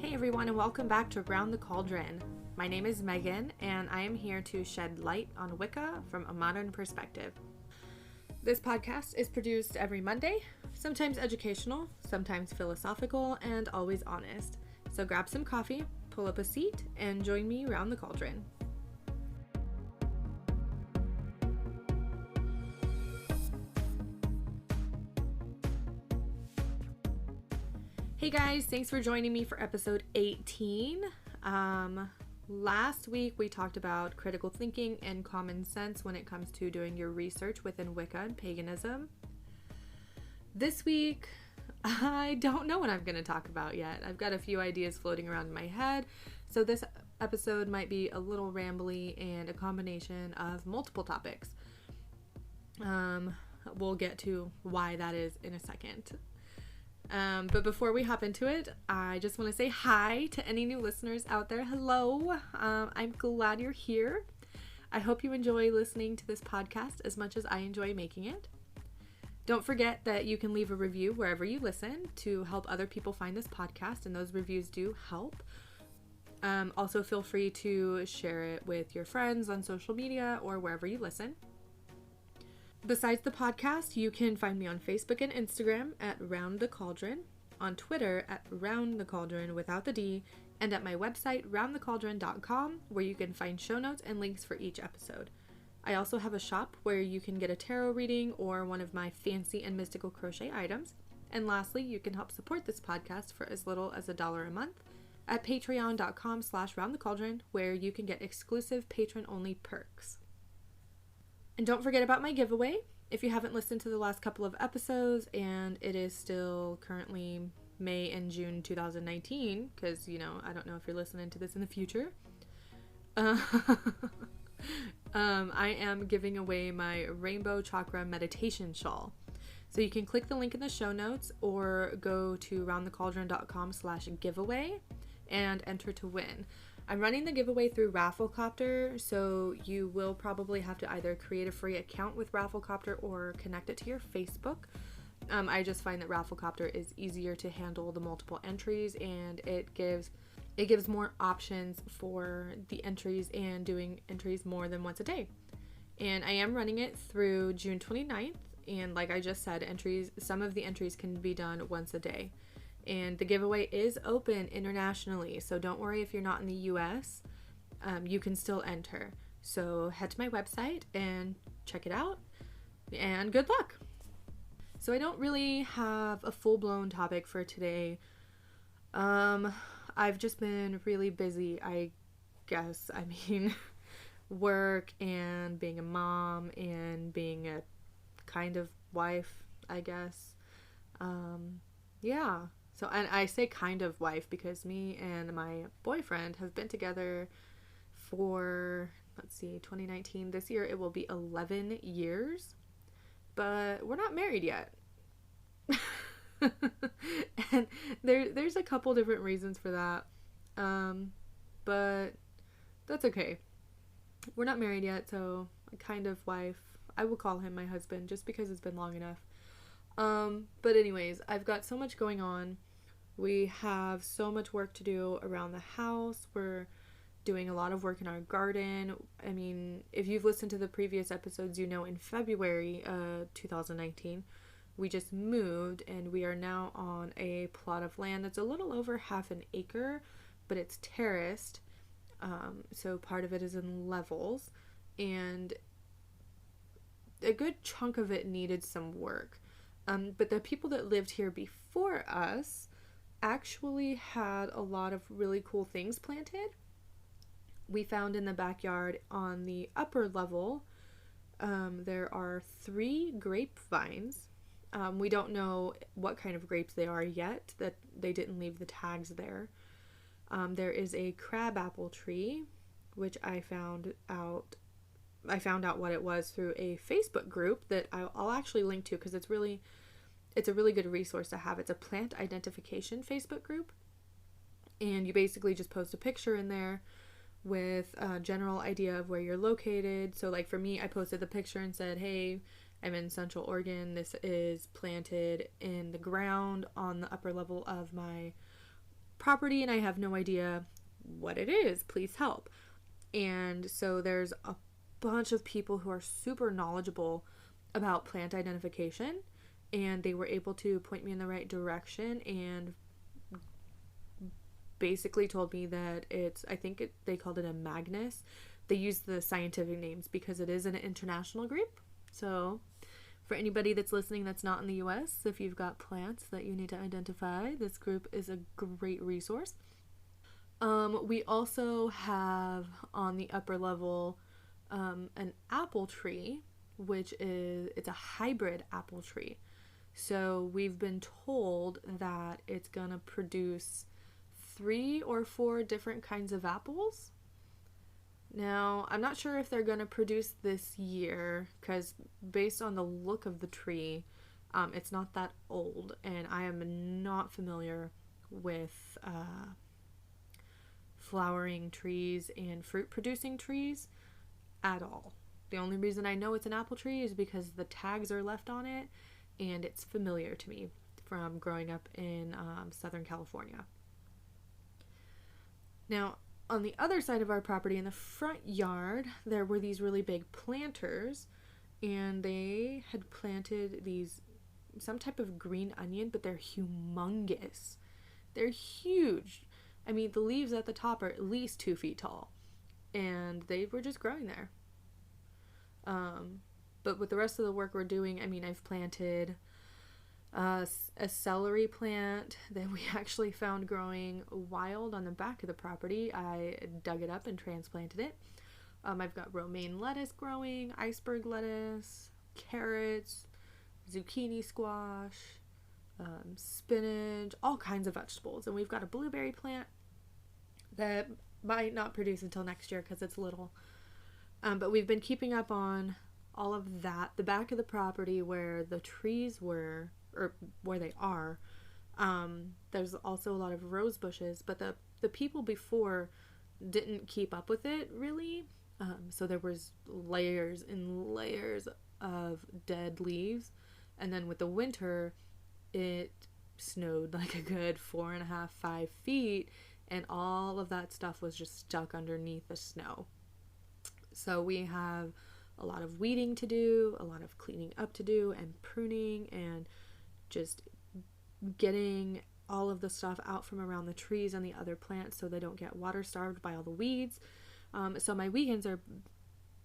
Hey everyone, and welcome back to Around the Cauldron. My name is Megan, and I am here to shed light on Wicca from a modern perspective. This podcast is produced every Monday, sometimes educational, sometimes philosophical, and always honest. So grab some coffee, pull up a seat, and join me around the cauldron. Hey guys, thanks for joining me for episode 18. Last week we talked about critical thinking and common sense when it comes to doing your research within Wicca and paganism. This week, I don't know what I'm going to talk about yet. I've got a few ideas floating around in my head, so this episode might be a little rambly and a combination of multiple topics. We'll get to why that is in a second. But before we hop into it, I just want to say hi to any new listeners out there. Hello. I'm glad you're here. I hope you enjoy listening to this podcast as much as I enjoy making it. Don't forget that you can leave a review wherever you listen to help other people find this podcast, and those reviews do help. Also, feel free to share it with your friends on social media or wherever you listen. Besides the podcast, you can find me on Facebook and Instagram at Round the Cauldron, on Twitter at Round the Cauldron without the D, and at my website roundthecauldron.com, where you can find show notes and links for each episode. I also have a shop where you can get a tarot reading or one of my fancy and mystical crochet items. And lastly, you can help support this podcast for as little as $1 a month at patreon.com/roundthecauldron, where you can get exclusive patron-only perks. And don't forget about my giveaway. If you haven't listened to the last couple of episodes, and it is still currently May and June 2019, because, I don't know if you're listening to this in the future. I am giving away my Rainbow Chakra Meditation Shawl. So you can click the link in the show notes or go to roundthecauldron.com/giveaway and enter to win. I'm running the giveaway through Rafflecopter, so you will probably have to either create a free account with Rafflecopter or connect it to your Facebook. I just find that Rafflecopter is easier to handle the multiple entries, and it gives more options for the entries and doing entries more than once a day. And I am running it through June 29th, and like I just said, some of the entries can be done once a day. And the giveaway is open internationally, so don't worry if you're not in the US. You can still enter. So head to my website and check it out, and good luck. So I don't really have a full-blown topic for today. I've just been really busy, I guess. I mean, work and being a mom and being a kind of wife, I guess. Yeah. So, and I say kind of wife because me and my boyfriend have been together for, 2019. This year it will be 11 years, but we're not married yet. And there's a couple different reasons for that, but that's okay. We're not married yet, so a kind of wife. I will call him my husband just because it's been long enough. But anyways, I've got so much going on. We have so much work to do around the house. We're doing a lot of work in our garden. I mean, if you've listened to the previous episodes, in February 2019, we just moved, and we are now on a plot of land that's a little over half an acre, but it's terraced. So part of it is in levels, and a good chunk of it needed some work. But the people that lived here before us actually had a lot of really cool things planted. We found in the backyard on the upper level, there are 3 grapevines. We don't know what kind of grapes they are yet, that they didn't leave the tags there. There is a crabapple tree, which I found out what it was through a Facebook group that I'll actually link to, because it's a really good resource to have. It's a plant identification Facebook group, and you basically just post a picture in there with a general idea of where you're located. So like for me, I posted the picture and said, hey, I'm in Central Oregon. This is planted in the ground on the upper level of my property and I have no idea what it is. Please help. And so there's a bunch of people who are super knowledgeable about plant identification, and they were able to point me in the right direction and basically told me that they called it a magnus. They use the scientific names because it is an international group. So for anybody that's listening that's not in the US, if you've got plants that you need to identify, this group is a great resource. We also have on the upper level an apple tree, it's a hybrid apple tree. So we've been told that it's gonna produce 3 or 4 different kinds of apples. Now, I'm not sure if they're gonna produce this year, because based on the look of the tree, it's not that old, and I am not familiar with flowering trees and fruit producing trees at all. The only reason I know it's an apple tree is because the tags are left on it, and it's familiar to me from growing up in Southern California. Now, on the other side of our property in the front yard, there were these really big planters, and they had planted some type of green onion, but they're humongous. They're huge. I mean, the leaves at the top are at least 2 feet tall, and they were just growing there. But with the rest of the work we're doing, I mean, I've planted a celery plant that we actually found growing wild on the back of the property. I dug it up and transplanted it. I've got romaine lettuce growing, iceberg lettuce, carrots, zucchini squash, spinach, all kinds of vegetables. And we've got a blueberry plant that might not produce until next year because it's little. But we've been keeping up on all of that. The back of the property where the trees were, or where they are, there's also a lot of rose bushes, but the people before didn't keep up with it really. So there was layers and layers of dead leaves, and then with the winter it snowed like a good 4.5, 5 feet, and all of that stuff was just stuck underneath the snow. So we have a lot of weeding to do, a lot of cleaning up to do, and pruning, and just getting all of the stuff out from around the trees and the other plants so they don't get water starved by all the weeds. So my weekends are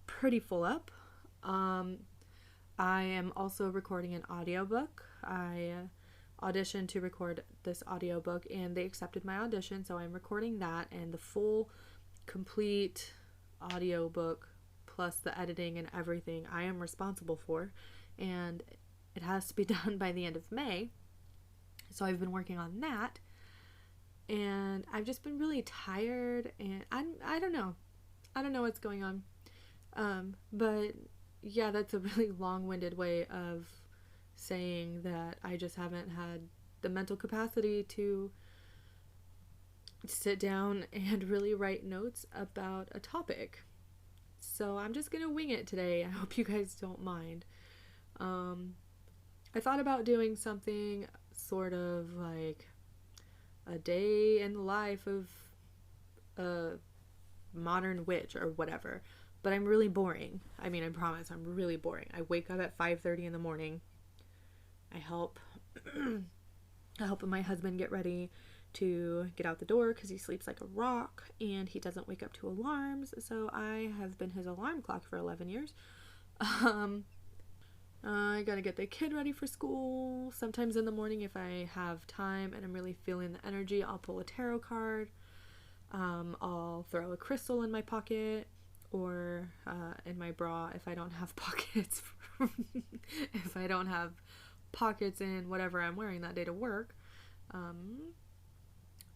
pretty full up. I am also recording an audiobook. I auditioned to record this audiobook, and they accepted my audition, so I'm recording that, and the full complete audiobook plus the editing and everything I am responsible for, and it has to be done by the end of May. So I've been working on that, and I've just been really tired, and I don't know what's going on. But yeah, that's a really long-winded way of saying that I just haven't had the mental capacity to sit down and really write notes about a topic. So I'm just gonna wing it today. I hope you guys don't mind. I thought about doing something sort of like a day in the life of a modern witch or whatever, but I'm really boring. I mean, I promise I'm really boring. I wake up at 5:30 in the morning. I help my husband get ready to get out the door because he sleeps like a rock and he doesn't wake up to alarms, so I have been his alarm clock for 11 years. I gotta get the kid ready for school. Sometimes in the morning, if I have time and I'm really feeling the energy, I'll pull a tarot card. I'll throw a crystal in my pocket or in my bra if I don't have pockets. If I don't have pockets in whatever I'm wearing that day to work.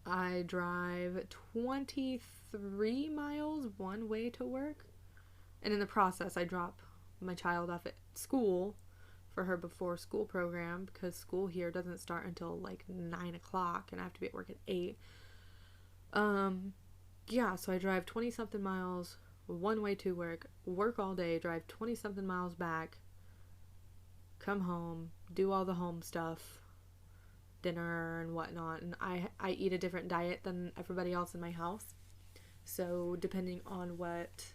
I drive 23 miles one way to work, and in the process I drop my child off at school for her before school program because school here doesn't start until like 9 o'clock and I have to be at work at 8. Yeah, so I drive 20 something miles one way to work all day, drive 20 something miles back, come home, do all the home stuff, dinner and whatnot. And I eat a different diet than everybody else in my house. So depending on what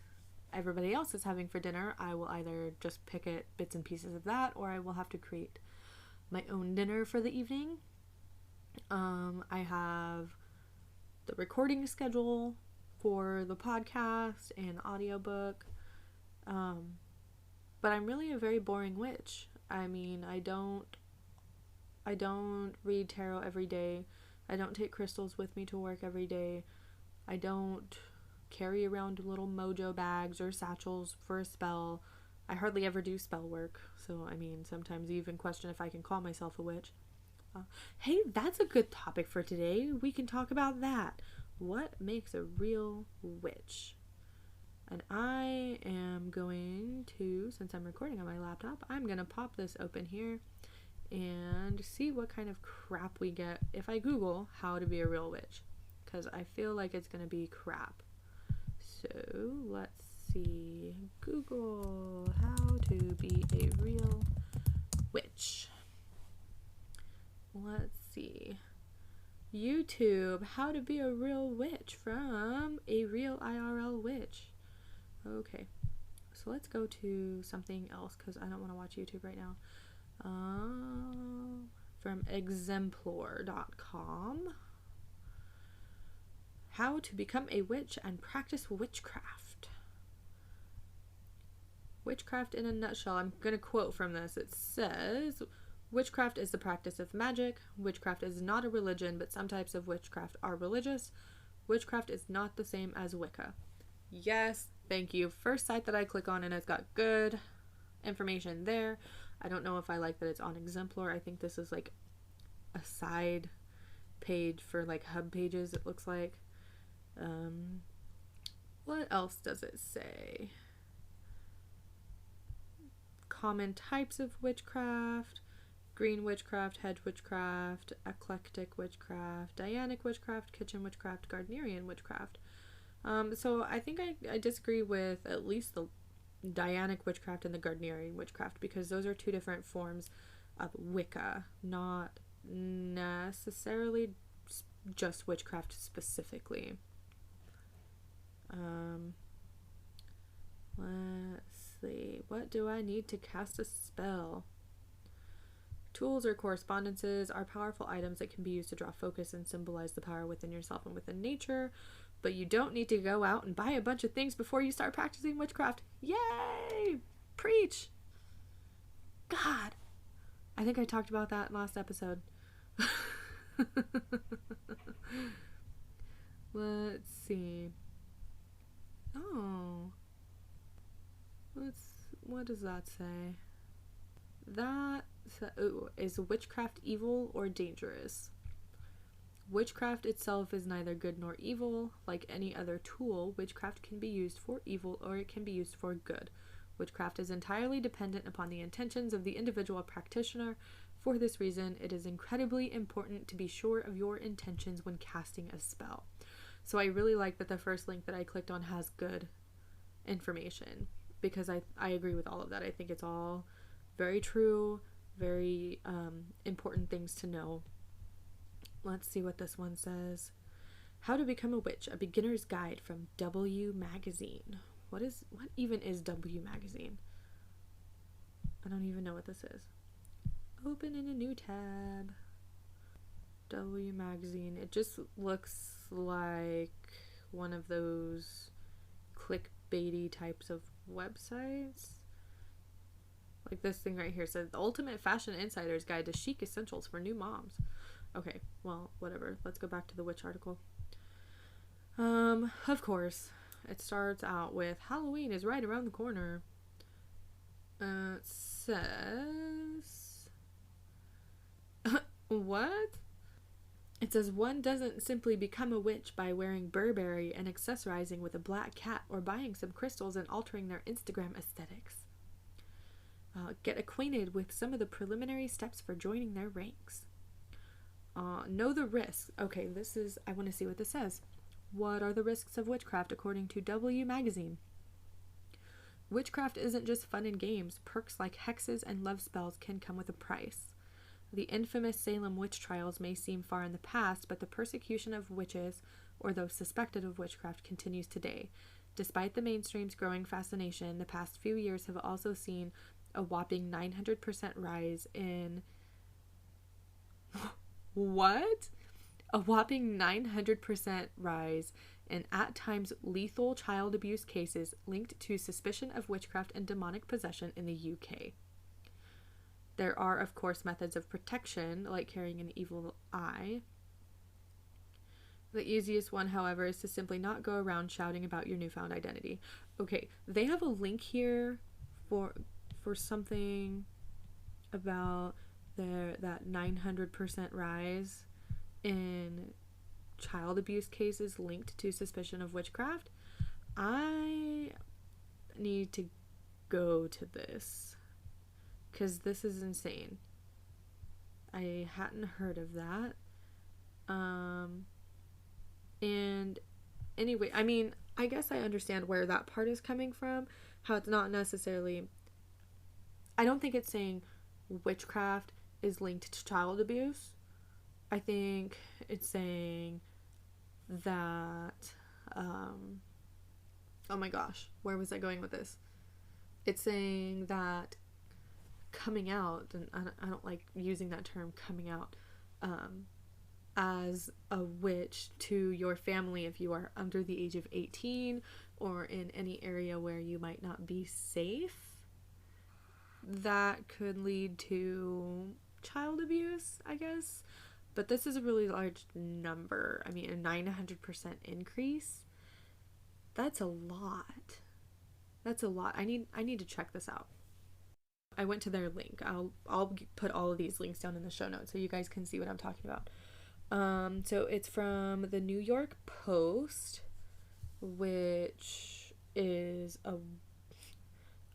everybody else is having for dinner, I will either just pick at bits and pieces of that, or I will have to create my own dinner for the evening. I have the recording schedule for the podcast and audiobook. But I'm really a very boring witch. I mean, I don't read tarot every day. I don't take crystals with me to work every day. I don't carry around little mojo bags or satchels for a spell. I hardly ever do spell work. So, I mean, sometimes you even question if I can call myself a witch. Hey, that's a good topic for today. We can talk about that. What makes a real witch? And I am going to, since I'm recording on my laptop, I'm going to pop this open here and see what kind of crap we get if I Google how to be a real witch. Because I feel like it's going to be crap. So, let's see. Google how to be a real witch. Let's see. YouTube, how to be a real witch from a real IRL witch. Okay, so let's go to something else because I don't want to watch YouTube right now. From exemplar.com. How to become a witch and practice witchcraft. Witchcraft in a nutshell. I'm going to quote from this. It says, witchcraft is the practice of magic. Witchcraft is not a religion, but some types of witchcraft are religious. Witchcraft is not the same as Wicca. Yes, thank you. First site that I click on, and it's got good information there. I don't know if I like that it's on Exemplar. I think this is like a side page for like hub pages, it looks like. What else does it say? Common types of witchcraft: green witchcraft, hedge witchcraft, eclectic witchcraft, Dianic witchcraft, kitchen witchcraft, Gardnerian witchcraft. So I think I disagree with at least the Dianic witchcraft and the Gardnerian witchcraft, because those are two different forms of Wicca, not necessarily just witchcraft specifically. Let's see. What do I need to cast a spell? Tools or correspondences are powerful items that can be used to draw focus and symbolize the power within yourself and within nature, but you don't need to go out and buy a bunch of things before you start practicing witchcraft. Yay! Preach! God! I think I talked about that last episode. Let's see. Oh. What does that say? Is witchcraft evil or dangerous? Witchcraft itself is neither good nor evil. Like any other tool, witchcraft can be used for evil or it can be used for good. Witchcraft is entirely dependent upon the intentions of the individual practitioner. For this reason, it is incredibly important to be sure of your intentions when casting a spell. So I really like that the first link that I clicked on has good information, because I agree with all of that. I think it's all very true, very important things to know. Let's see what this one says. How to Become a Witch, a Beginner's Guide from W Magazine. What even is W Magazine? I don't even know what this is. Open in a new tab. W Magazine. It just looks like one of those clickbaity types of websites. Like this thing right here says, the ultimate fashion insider's guide to chic essentials for new moms. Okay, well, whatever. Let's go back to the witch article. Of course, it starts out with Halloween is right around the corner. It says... What? It says one doesn't simply become a witch by wearing Burberry and accessorizing with a black cat or buying some crystals and altering their Instagram aesthetics. Get acquainted with some of the preliminary steps for joining their ranks. Know the risks. Okay, I want to see what this says. What are the risks of witchcraft according to W Magazine? Witchcraft isn't just fun and games. Perks like hexes and love spells can come with a price. The infamous Salem witch trials may seem far in the past, but the persecution of witches, or those suspected of witchcraft, continues today. Despite the mainstream's growing fascination, the past few years have also seen a whopping 900% rise in... What? A whopping 900% rise in at times lethal child abuse cases linked to suspicion of witchcraft and demonic possession in the UK. There are, of course, methods of protection, like carrying an evil eye. The easiest one, however, is to simply not go around shouting about your newfound identity. Okay, they have a link here for something about that 900% rise in child abuse cases linked to suspicion of witchcraft. I need to go to this because this is insane. I hadn't heard of that. And anyway, I mean, I guess I understand where that part is coming from, how it's not necessarily, I don't think it's saying witchcraft is linked to child abuse. I think it's saying that, oh my gosh, where was I going with this? It's saying that coming out, and I don't like using that term, coming out, as a witch to your family if you are under the age of 18 or in any area where you might not be safe, that could lead to child abuse, I guess. But this is a really large number. I mean, a 900% increase. That's a lot. That's a lot. I need to check this out. I went to their link. I'll put all of these links down in the show notes so you guys can see what I'm talking about. So it's from the New York Post, which is a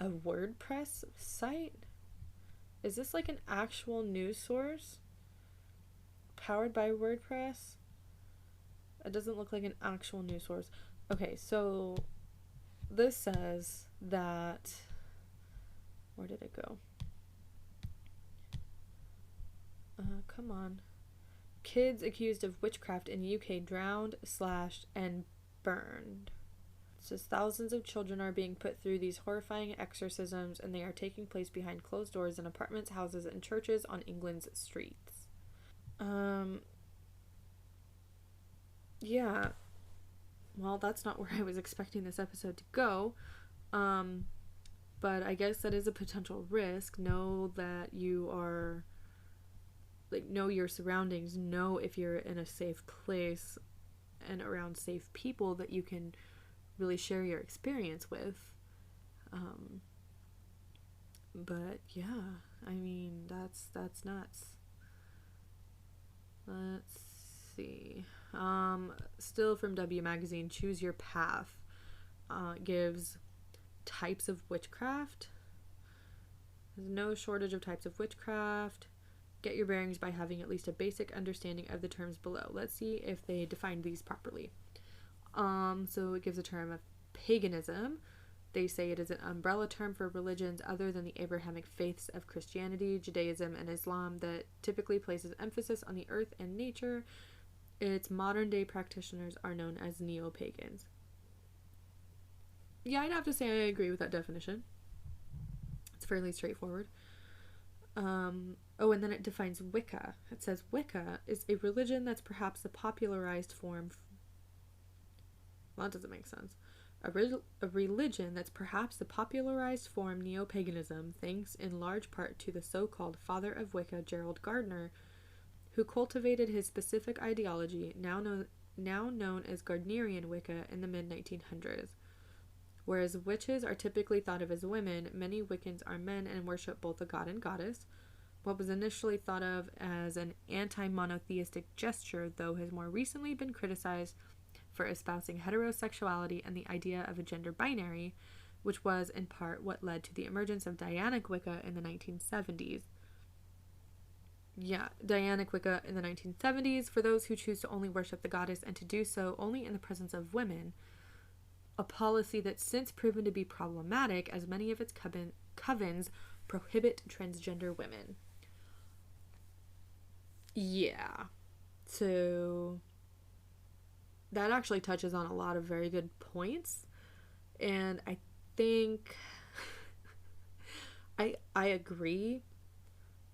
WordPress site. Is this like an actual news source powered by WordPress? It doesn't look like an actual news source. Okay, so this says that, where did it go? Come on. Kids accused of witchcraft in UK drowned, slashed, and burned. It says thousands of children are being put through these horrifying exorcisms, and they are taking place behind closed doors in apartments, houses, and churches on England's streets. Yeah. Well, that's not where I was expecting this episode to go. But I guess that is a potential risk. Know that you are, like, know your surroundings. Know if you're in a safe place and around safe people that you can really share your experience with. But yeah, I mean, that's nuts. Let's see. Still from W Magazine, Choose Your Path gives types of witchcraft. There's no shortage of types of witchcraft. Get your bearings by having at least a basic understanding of the terms below. Let's see if they define these properly. So it gives a term of paganism. They say it is an umbrella term for religions other than the Abrahamic faiths of Christianity, Judaism, and Islam that typically places emphasis on the earth and nature. Its modern-day practitioners are known as neo-pagans. Yeah, I'd have to say I agree with that definition. It's fairly straightforward. Oh, and then it defines Wicca. It says Wicca is a religion that's perhaps the popularized form... Well, that doesn't make sense. A religion that's perhaps the popularized form neo-paganism, thanks in large part to the so-called father of Wicca, Gerald Gardner, who cultivated his specific ideology, now known as Gardnerian Wicca, in the mid-1900s. Whereas witches are typically thought of as women, many Wiccans are men and worship both the god and goddess. What was initially thought of as an anti-monotheistic gesture, though, has more recently been criticized for espousing heterosexuality and the idea of a gender binary, which was, in part, what led to the emergence of Dianic Wicca in the 1970s. Yeah, Dianic Wicca in the 1970s, for those who choose to only worship the goddess and to do so only in the presence of women, a policy that's since proven to be problematic as many of its covens prohibit transgender women. Yeah. So that actually touches on a lot of very good points. And I think I agree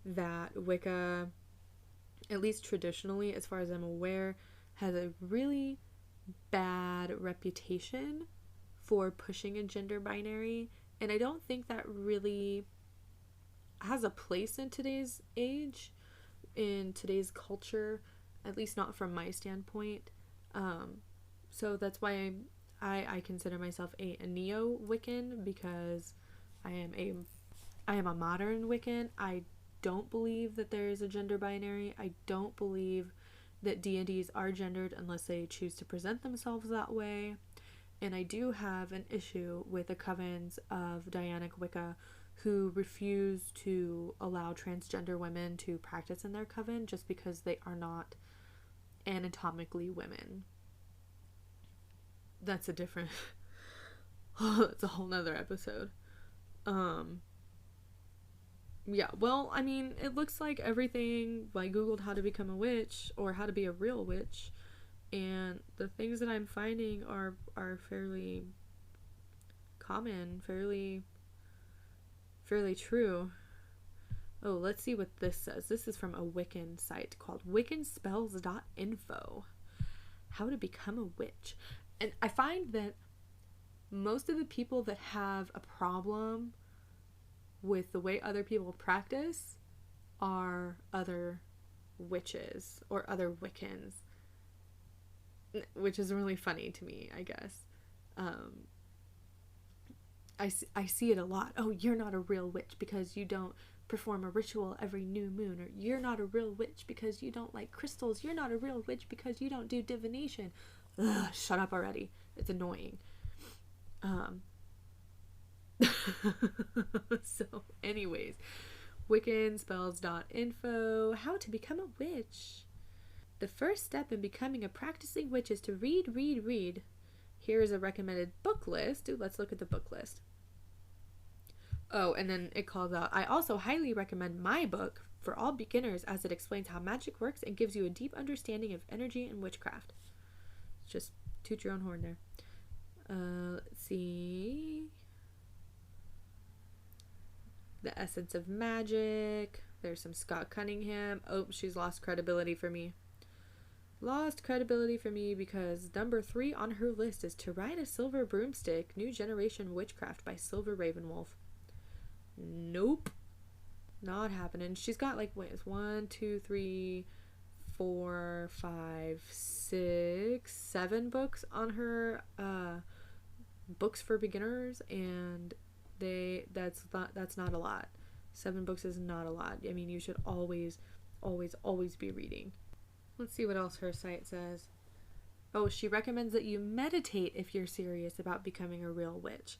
that Wicca, at least traditionally, as far as I'm aware, has a really bad reputation for pushing a gender binary. And I don't think that really has a place in today's age, in today's culture, at least not from my standpoint. So that's why I consider myself a neo-Wiccan, because I am a modern Wiccan. I don't believe that there is a gender binary. I don't believe that deities are gendered unless they choose to present themselves that way. And I do have an issue with the covens of Dianic Wicca who refuse to allow transgender women to practice in their coven just because they are not anatomically women. That's a different that's a whole nother episode. Yeah, well, I mean, it looks like everything, I googled how to become a witch or how to be a real witch, and the things that I'm finding are fairly common, fairly true. Oh, let's see what this says. This is from a Wiccan site called wiccanspells.info. How to become a witch. And I find that most of the people that have a problem with the way other people practice are other witches or other Wiccans, which is really funny to me, I guess. I see it a lot. Oh, you're not a real witch because you don't perform a ritual every new moon, or you're not a real witch because you don't like crystals, you're not a real witch because you don't do divination. Ugh, shut up already. It's annoying. So anyways, wiccanspells.info, how to become a witch. The first step in becoming a practicing witch is to read. Here is a recommended book list. Ooh, let's look at the book list. Oh, and then it calls out, I also highly recommend my book for all beginners, as it explains how magic works and gives you a deep understanding of energy and witchcraft. Just toot your own horn there. Let's see. The Essence of Magic. There's some Scott Cunningham. Oh, she's lost credibility for me. Lost credibility for me because number 3 on her list is To Ride a Silver Broomstick, New Generation Witchcraft by Silver Ravenwolf. Nope. Not happening. She's got like, wait, it's 1, 2, 3, 4, 5, 6, 7 books on her books for beginners, and that's not a lot. 7 books is not a lot. I mean, you should always be reading. Let's see what else her site says. Oh, she recommends that you meditate if you're serious about becoming a real witch.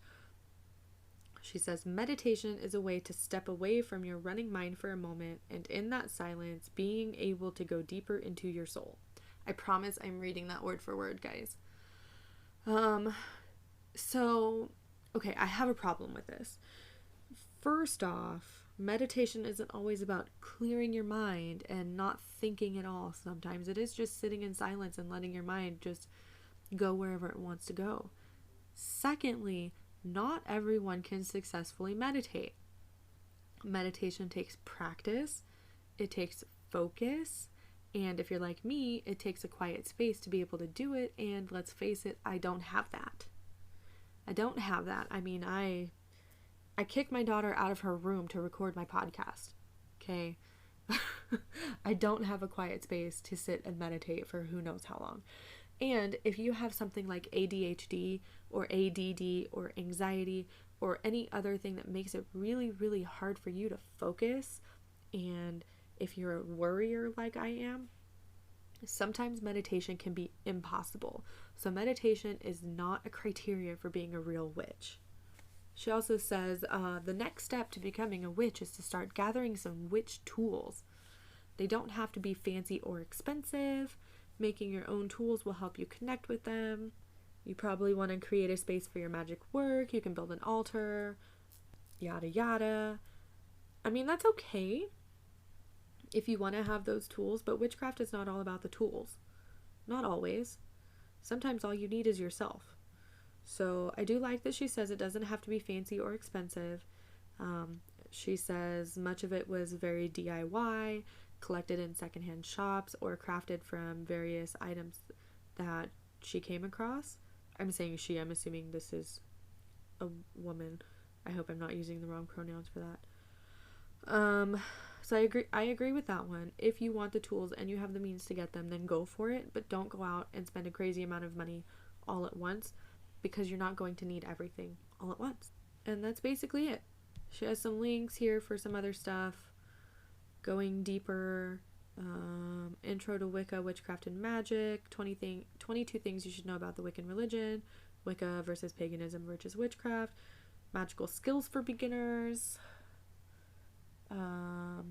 She says meditation is a way to step away from your running mind for a moment, and in that silence, being able to go deeper into your soul. I promise I'm reading that word for word, guys. So, okay, I have a problem with this. First off, meditation isn't always about clearing your mind and not thinking at all. Sometimes it is just sitting in silence and letting your mind just go wherever it wants to go. Secondly, not everyone can successfully meditate. Meditation takes practice, it takes focus, and if you're like me, it takes a quiet space to be able to do it, and let's face it, I don't have that. I mean, I kicked my daughter out of her room to record my podcast, okay? I don't have a quiet space to sit and meditate for who knows how long. And if you have something like ADHD or ADD or anxiety or any other thing that makes it really, really hard for you to focus, and if you're a worrier like I am, sometimes meditation can be impossible. So meditation is not a criteria for being a real witch. She also says the next step to becoming a witch is to start gathering some witch tools. They don't have to be fancy or expensive. Making your own tools will help you connect with them. You probably want to create a space for your magic work. You can build an altar, yada yada. I mean, that's okay. if you want to have those tools, but witchcraft is not all about the tools. Not always. Sometimes all you need is yourself. So I do like that she says it doesn't have to be fancy or expensive. She says much of it was very DIY, collected in secondhand shops, or crafted from various items that she came across. I'm saying she, I'm assuming this is a woman. I hope I'm not using the wrong pronouns for that. So I agree with that one. If you want the tools and you have the means to get them, then go for it, but don't go out and spend a crazy amount of money all at once, because you're not going to need everything all at once. And that's basically it. She has some links here for some other stuff, going deeper, intro to Wicca, witchcraft, and magic, 22 things you should know about the Wiccan religion, Wicca versus paganism versus witchcraft, magical skills for beginners.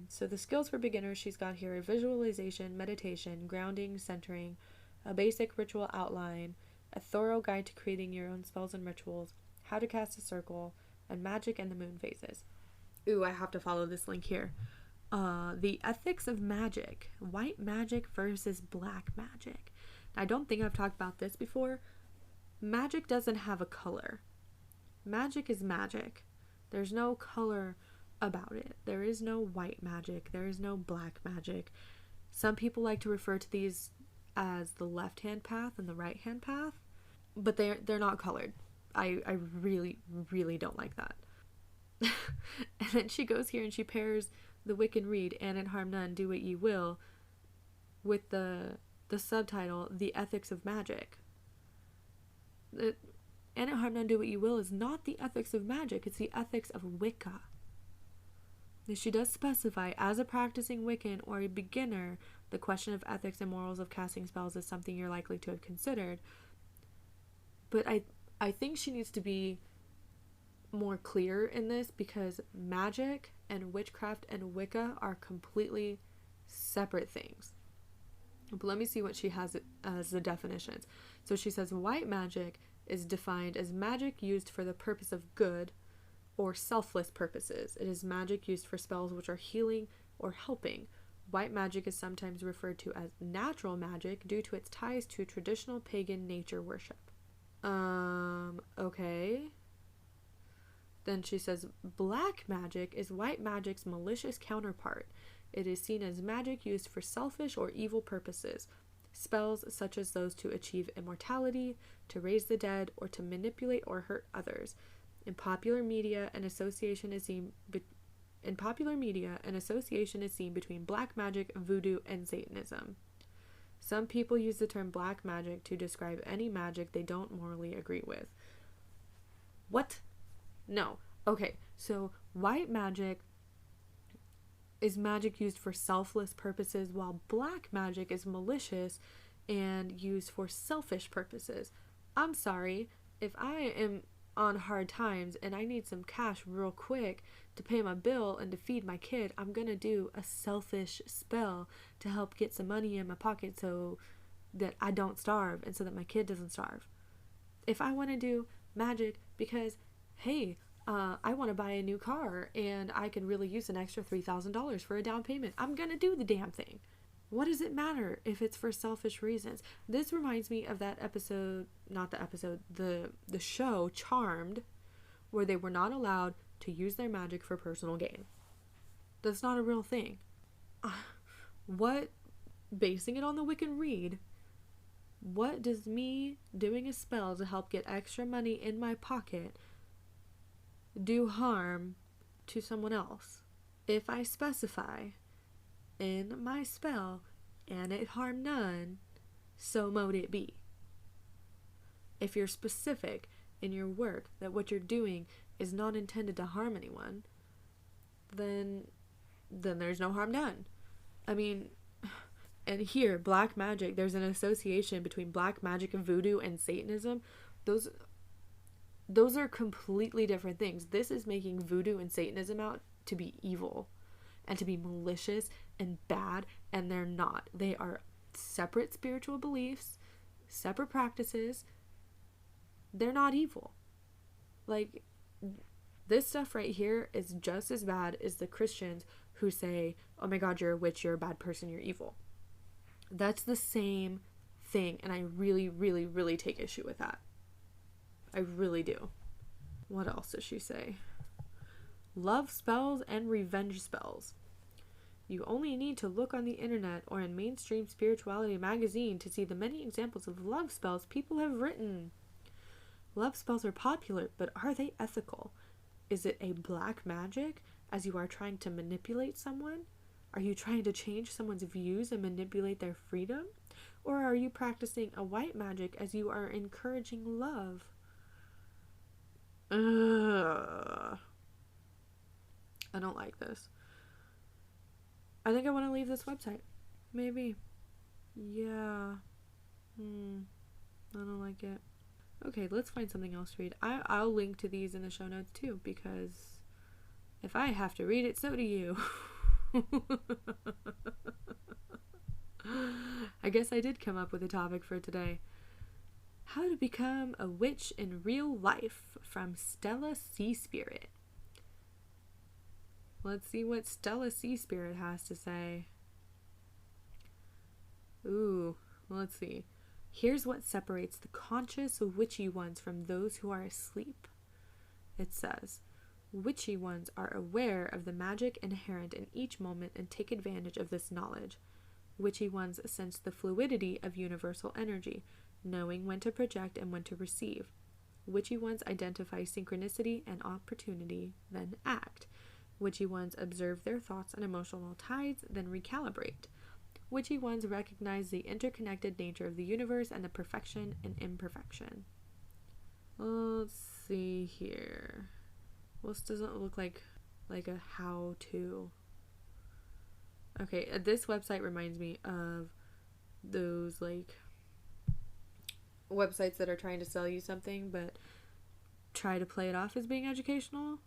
So the skills for beginners she's got here are visualization, meditation, grounding, centering, a basic ritual outline, a thorough guide to creating your own spells and rituals, how to cast a circle, and magic and the moon phases. Ooh, I have to follow this link here. The ethics of magic, white magic versus black magic. I don't think I've talked about this before. Magic doesn't have a color. Magic is magic. There's no color about it. There is no white magic. There is no black magic. Some people like to refer to these as the left-hand path and the right-hand path, but they're not colored. I really, really don't like that. And then she goes here and she pairs the Wiccan read, "And it harm none, do what ye will," with the subtitle, "The Ethics of Magic." "And it harm none, do what ye will" is not the ethics of magic, it's the ethics of Wicca. She does specify, as a practicing Wiccan or a beginner, the question of ethics and morals of casting spells is something you're likely to have considered. But I think she needs to be more clear in this, because magic and witchcraft and Wicca are completely separate things. But let me see what she has as the definitions. So she says white magic is defined as magic used for the purpose of good or selfless purposes. It is magic used for spells which are healing or helping. White magic is sometimes referred to as natural magic due to its ties to traditional pagan nature worship. Okay. Then she says black magic is white magic's malicious counterpart. It is seen as magic used for selfish or evil purposes. Spells such as those to achieve immortality, to raise the dead, or to manipulate or hurt others. In popular media, an association is seen between black magic, voodoo, and Satanism. Some people use the term black magic to describe any magic they don't morally agree with. What? No. Okay, so white magic is magic used for selfless purposes, while black magic is malicious and used for selfish purposes. I'm sorry, if I am on hard times and I need some cash real quick to pay my bill and to feed my kid, I'm gonna do a selfish spell to help get some money in my pocket so that I don't starve and so that my kid doesn't starve. If I want to do magic because, hey, I want to buy a new car and I could really use an extra $3,000 for a down payment, I'm gonna do the damn thing. What does it matter if it's for selfish reasons? This reminds me of that episode, the show Charmed, where they were not allowed to use their magic for personal gain. That's not a real thing. Basing it on the Wiccan read, what does me doing a spell to help get extra money in my pocket do harm to someone else? If I specify in my spell, "and it harm none, so mote it be." If you're specific in your work that what you're doing is not intended to harm anyone, then there's no harm done. I mean, and here, black magic, there's an association between black magic and voodoo and Satanism. Those are completely different things. This is making voodoo and Satanism out to be evil and to be malicious and bad, and they're not. They are separate spiritual beliefs, separate practices. They're not evil. Like, this stuff right here is just as bad as the Christians who say, oh my God, you're a witch, you're a bad person, you're evil. That's the same thing, and I really, really, really take issue with that. I really do. What else does she say? Love spells and revenge spells. You only need to look on the internet or in mainstream spirituality magazine to see the many examples of love spells people have written. Love spells are popular, but are they ethical? Is it a black magic as you are trying to manipulate someone? Are you trying to change someone's views and manipulate their freedom? Or are you practicing a white magic as you are encouraging love? I don't like this. I think I want to leave this website. Maybe. Yeah. I don't like it. Okay, let's find something else to read. I'll link to these in the show notes too, because if I have to read it, so do you. I guess I did come up with a topic for today. How to become a witch in real life, from Stella Sea Spirit. Let's see what Stella Sea Spirit has to say. Ooh, let's see. Here's what separates the conscious witchy ones from those who are asleep. It says, witchy ones are aware of the magic inherent in each moment and take advantage of this knowledge. Witchy ones sense the fluidity of universal energy, knowing when to project and when to receive. Witchy ones identify synchronicity and opportunity, then act. Witchy ones observe their thoughts and emotional tides, then recalibrate. Witchy ones recognize the interconnected nature of the universe and the perfection and imperfection. Let's see here. Well, this doesn't look like a how-to. Okay, this website reminds me of those like websites that are trying to sell you something but try to play it off as being educational.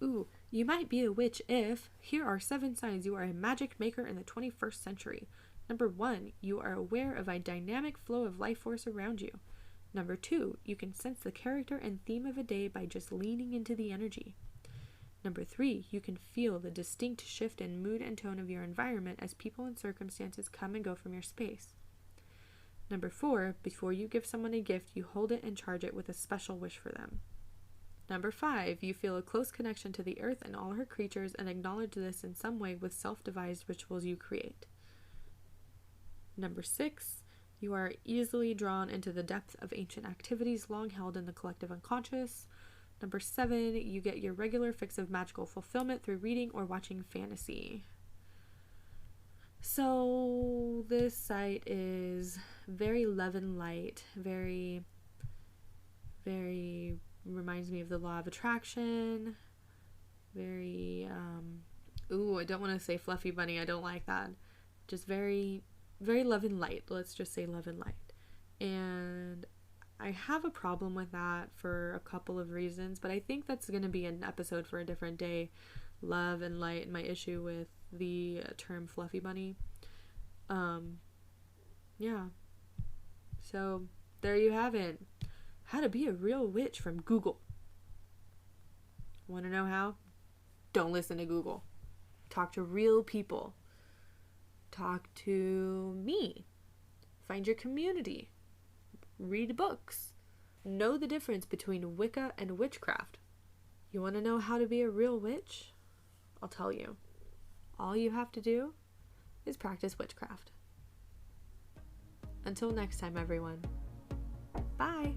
Ooh, you might be a witch if, here are 7 signs you are a magic maker in the 21st century. Number 1, you are aware of a dynamic flow of life force around you. Number 2, you can sense the character and theme of a day by just leaning into the energy. Number 3, you can feel the distinct shift in mood and tone of your environment as people and circumstances come and go from your space. Number 4, before you give someone a gift, you hold it and charge it with a special wish for them. Number 5, you feel a close connection to the earth and all her creatures and acknowledge this in some way with self-devised rituals you create. Number 6, you are easily drawn into the depth of ancient activities long held in the collective unconscious. Number 7, you get your regular fix of magical fulfillment through reading or watching fantasy. So this site is very love and light, very, very reminds me of the law of attraction, very, I don't want to say fluffy bunny, I don't like that, just very, very love and light, let's just say love and light, and I have a problem with that for a couple of reasons, but I think that's going to be an episode for a different day, love and light, and my issue with the term fluffy bunny. Yeah, so there you have it. How to be a real witch from Google. Want to know how? Don't listen to Google. Talk to real people. Talk to me. Find your community. Read books. Know the difference between Wicca and witchcraft. You want to know how to be a real witch? I'll tell you. All you have to do is practice witchcraft. Until next time, everyone. Bye.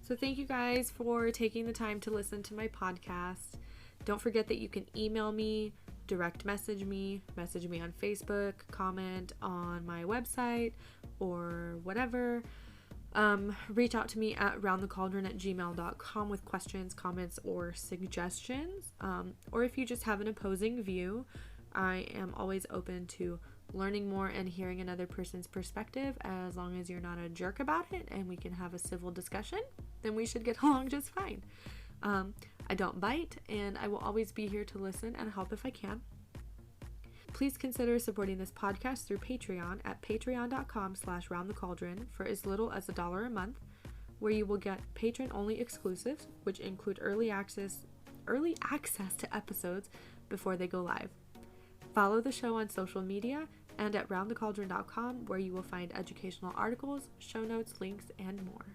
So thank you guys for taking the time to listen to my podcast. Don't forget that you can email me, direct message me on Facebook, comment on my website, or whatever. Reach out to me at roundthecauldron@gmail.com with questions, comments, or suggestions. Or if you just have an opposing view, I am always open to learning more and hearing another person's perspective. As long as you're not a jerk about it and we can have a civil discussion, then we should get along just fine. I don't bite, and I will always be here to listen and help if I can. Please consider supporting this podcast through Patreon at patreon.com/roundthecauldron for as little as $1 a month, where you will get patron-only exclusives, which include early access to episodes before they go live. Follow the show on social media and at roundthecauldron.com, where you will find educational articles, show notes, links, and more.